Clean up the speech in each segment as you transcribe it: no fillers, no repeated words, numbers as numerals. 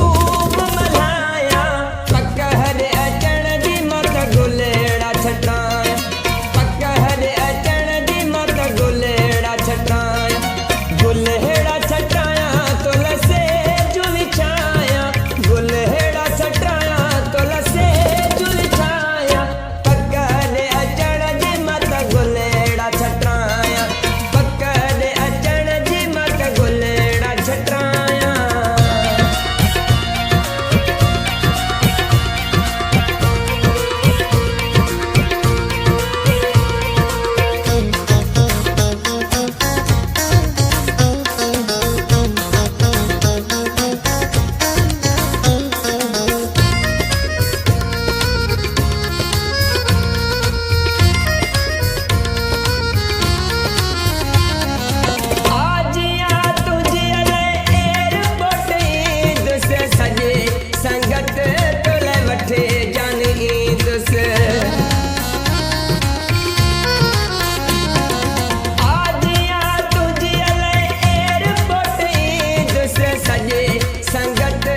खूब मल्हाया पक्का हरे अचण दी मत गुलेड़ा छटाया पक्का हरे अचण दी मत गुलेड़ा छटाया गुलेड़ा छटाया तुलसे जुली छाया गुलेड़ा छटाया तुलसे जुली छाया पक्का हरे अचण दी मत गुलेड़ा छटाया पक्का हरे अचण दी मत गुलेड़ा छटाया आजिया तुझिया ले एयरपोर्ट ईद से सजे संगत तुले वठे जान ईद से आजिया तुझिया ले एयरपोर्ट ईद से सजे संगत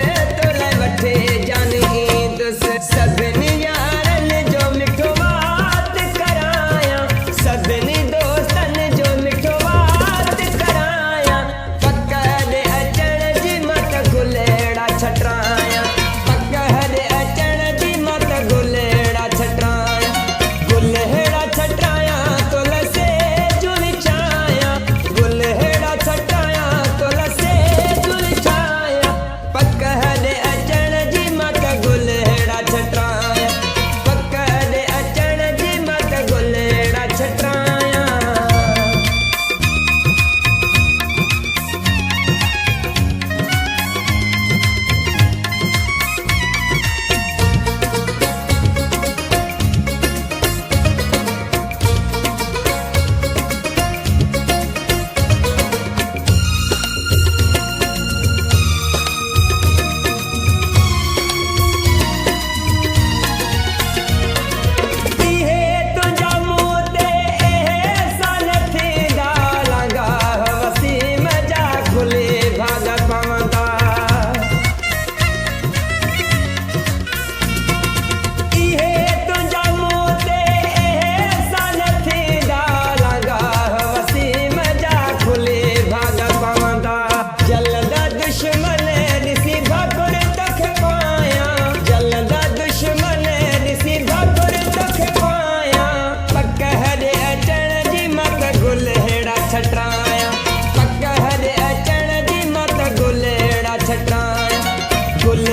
तुले वठे जान ईद से सभिनी यारन जो मिठो बात कराया सभिनी दोस्तन जो मिठो बात कराया पक्का हरे अचण जी मत गुलेड़ा छटाया पक्का हरे अचण जी मत गुलेड़ा छटाया गुलेड़ा छटाया तुलसे जुली छाया गुलेड़ा छटाया तुलसे जुली छाया पक्का हरे अचण जी मत गुलेड़ा छटाया पक्का हरे अचण जी मत गुलेड़ा छटाया इहे तुंहिंजा मूं ते एहसान थींदा लंगा वसीम जा खुले भाग पवंदा इहे तुंहिंजा मूं ते एहसान थींदा लंगा वसीम जा खुले भाग पवंदा जलंदा दुश्मन ॾिसी भाकुर तोखे पाया जलंदा दुश्मन ॾिसी भाकुर तोखे पाया पक्का हरे अचण जी मत गुलेड़ा छटाया पक्का हरे अचण जी मत गुलेड़ा छटाया गुल